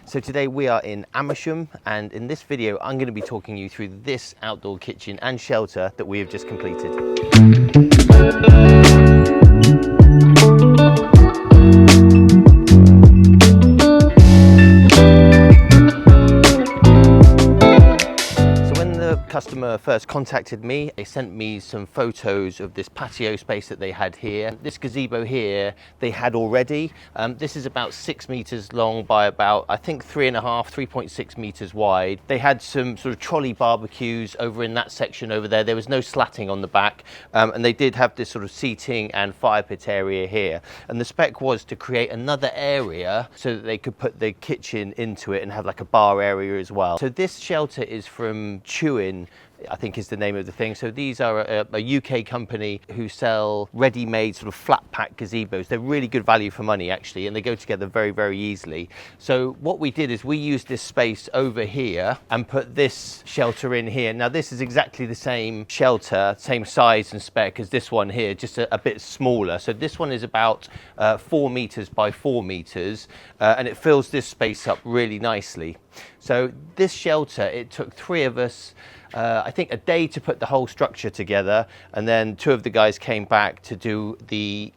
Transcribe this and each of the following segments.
So today we are in Amersham, and in this video I'm going to be talking you through this outdoor kitchen and shelter that we have just completed. Customer first contacted me. They sent me some photos of this patio space that they had here. This gazebo here they had already. This is about 6 meters long by about, I think, 3.6 meters wide. They had some sort of trolley barbecues over in that section over there. There was no slatting on the back, and they did have this sort of seating and fire pit area here. And the spec was to create another area so that they could put the kitchen into it and have like a bar area as well. So this shelter is from Chewin, I think is the name of the thing. So these are a UK company who sell ready-made sort of flat pack gazebos. They're really good value for money actually, and they go together very, very easily. So what we did is we used this space over here and put this shelter in here. Now this is exactly the same shelter, same size and spec as this one here, just a bit smaller. So this one is about 4 meters by 4 meters, and it fills this space up really nicely. So this shelter, it took 3 of us I think a day to put the whole structure together, and then 2 of the guys came back to do the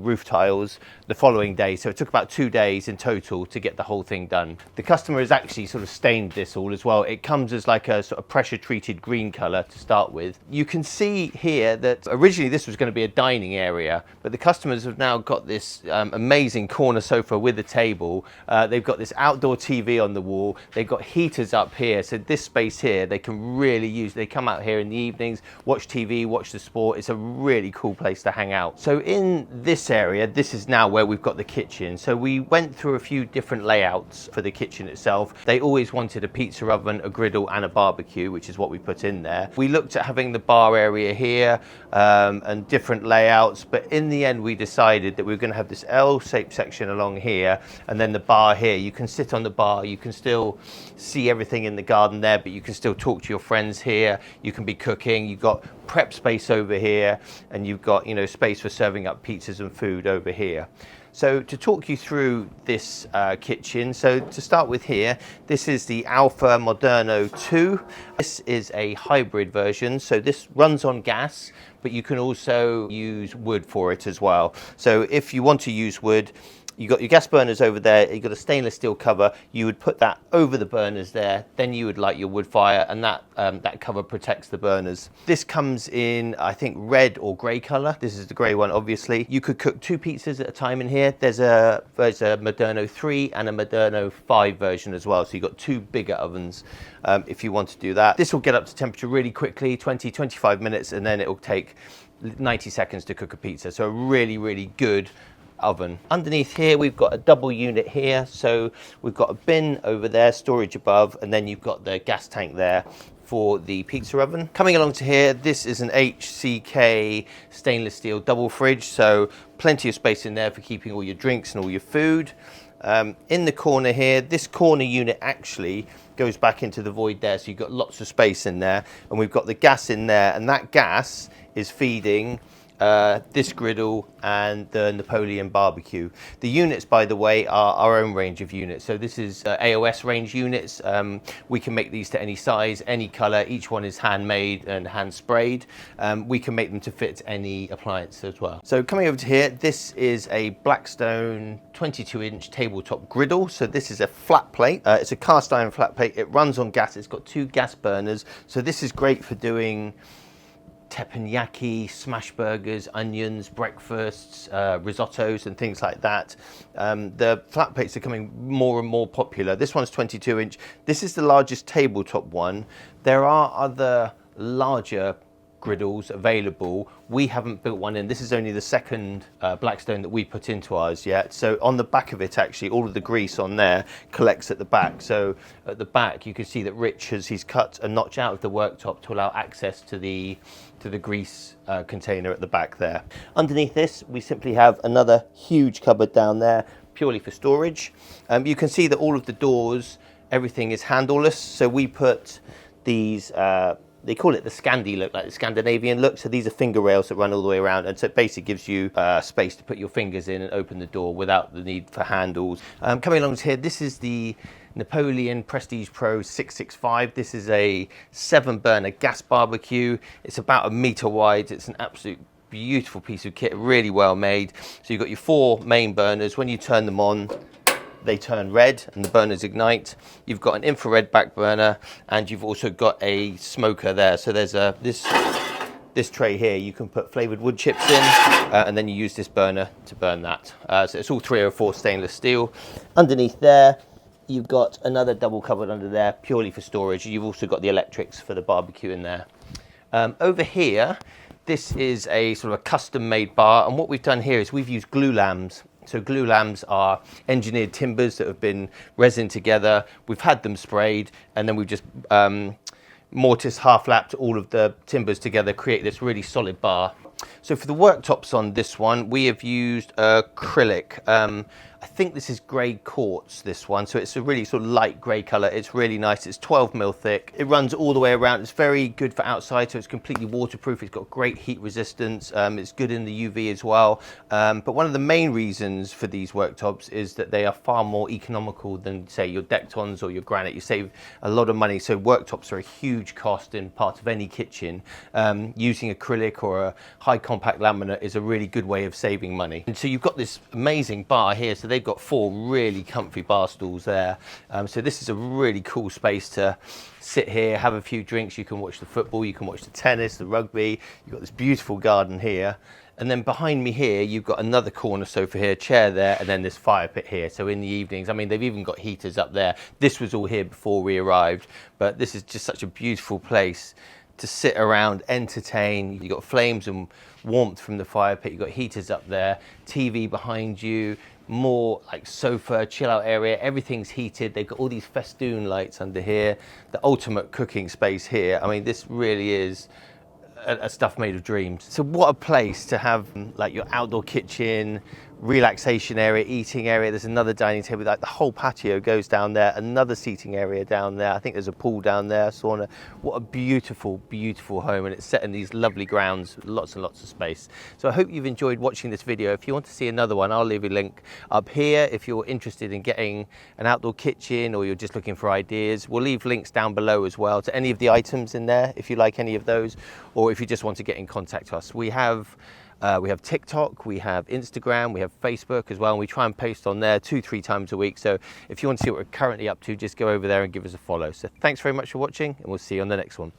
roof tiles the following day. So it took about 2 days in total to get the whole thing done. The customer has actually sort of stained this all as well. It comes as like a sort of pressure treated green color to start with. You can see here that originally this was going to be a dining area, but the customers have now got this amazing corner sofa with a table. They've got this outdoor TV on the wall. They've got heaters up here. So this space here they can really use. They come out here in the evenings, watch TV, watch the sport. It's a really cool place to hang out. So in this area, this is now where we've got the kitchen. So we went through a few different layouts for the kitchen itself. They always wanted a pizza oven, a griddle and a barbecue, which is what we put in there. We looked at having the bar area here and different layouts, but in the end we decided that we were going to have this L-shaped section along here and then the bar here. You can sit on the bar, you can still see everything in the garden there, but you can still talk to your friends here. You can be cooking. You've got prep space over here, and you've got, you know, space for serving up pizzas and food over here. So to talk you through this kitchen, so to start with here, this is the Alfa Moderna 2. This is a hybrid version, so this runs on gas, but you can also use wood for it as well. So if you want to use wood, you've got your gas burners over there, you've got a stainless steel cover, you would put that over the burners there, then you would light your wood fire, and that cover protects the burners. This comes in, I think, red or grey colour. This is the grey one, obviously. You could cook 2 pizzas at a time in here. There's a Moderno 3 and a Moderno 5 version as well, so you've got 2 bigger ovens if you want to do that. This will get up to temperature really quickly, 20-25 minutes, and then it will take 90 seconds to cook a pizza. So a really, really good oven. Underneath here we've got a double unit here, so we've got a bin over there, storage above, and then you've got the gas tank there for the pizza oven. Coming along to here, this is an HCK stainless steel double fridge, so plenty of space in there for keeping all your drinks and all your food. In the corner here, this corner unit actually goes back into the void there, so you've got lots of space in there, and we've got the gas in there, and that gas is feeding this griddle and the Napoleon barbecue. The units, by the way, are our own range of units. So this is AOS Range units. We can make these to any size, any color. Each one is handmade and hand sprayed. We can make them to fit any appliance as well. So coming over to here, this is a Blackstone 22-inch tabletop griddle. So this is a flat plate. It's a cast iron flat plate. It runs on gas. It's got 2 gas burners. So this is great for doing teppanyaki, smash burgers, onions, breakfasts, risottos and things like that. The flat plates are becoming more and more popular. This one's 22-inch. This is the largest tabletop one. There are other larger griddles available. We haven't built one in. This is only the second Blackstone that we put into ours yet. So on the back of it, actually, all of the grease on there collects at the back. So at the back, you can see that Rich he's cut a notch out of the worktop to allow access to the grease container at the back there. Underneath this, we simply have another huge cupboard down there, purely for storage. You can see that all of the doors, everything is handleless. So we put these they call it the Scandi look, like the Scandinavian look. So these are finger rails that run all the way around, and so it basically gives you space to put your fingers in and open the door without the need for handles. Coming along here, this is the Napoleon Prestige Pro 665. This is a 7-burner gas barbecue. It's about 1 meter wide. It's an absolute beautiful piece of kit, really well made. So you've got your 4 main burners. When you turn them on, they turn red and the burners ignite. You've got an infrared back burner, and you've also got a smoker there. So there's this tray here, you can put flavored wood chips in, and then you use this burner to burn that. So it's all 304 stainless steel. Underneath there, you've got another double cupboard under there, purely for storage. You've also got the electrics for the barbecue in there. Over here, this is a sort of a custom-made bar, and what we've done here is we've used glue lambs. So glue lambs are engineered timbers that have been resined together. We've had them sprayed, and then we've just mortise half-lapped all of the timbers together, create this really solid bar. So for the worktops on this one, we have used acrylic. I think this is grey quartz, this one. So it's a really sort of light grey colour. It's really nice. It's 12 mil thick. It runs all the way around. It's very good for outside, so it's completely waterproof. It's got great heat resistance. It's good in the UV as well. But one of the main reasons for these worktops is that they are far more economical than, say, your Dectons or your granite. You save a lot of money. So worktops are a huge cost in part of any kitchen. Using acrylic or a high compact laminate is a really good way of saving money. And so you've got this amazing bar here. So they've got 4 really comfy bar stools there. So this is a really cool space to sit here, have a few drinks. You can watch the football, you can watch the tennis, the rugby. You've got this beautiful garden here. And then behind me here, you've got another corner sofa here, chair there, and then this fire pit here. So in the evenings, I mean, they've even got heaters up there. This was all here before we arrived, but this is just such a beautiful place to sit around, entertain. You've got flames and warmth from the fire pit. You've got heaters up there, TV behind you, more like sofa, chill out area. Everything's heated. They've got all these festoon lights under here. The ultimate cooking space here. I mean, this really is a stuff made of dreams. So what a place to have like your outdoor kitchen, relaxation area, eating area. There's another dining table, like the whole patio goes down there, another seating area down there. I think there's a pool down there, sauna. What a beautiful, beautiful home, and it's set in these lovely grounds, lots and lots of space. So I hope you've enjoyed watching this video. If you want to see another one, I'll leave a link up here. If you're interested in getting an outdoor kitchen or you're just looking for ideas, we'll leave links down below as well to any of the items in there if you like any of those, or if you just want to get in contact with us. We have TikTok, we have Instagram, we have Facebook as well, and we try and post on there 2-3 times a week. So if you want to see what we're currently up to, just go over there and give us a follow. So thanks very much for watching, and we'll see you on the next one.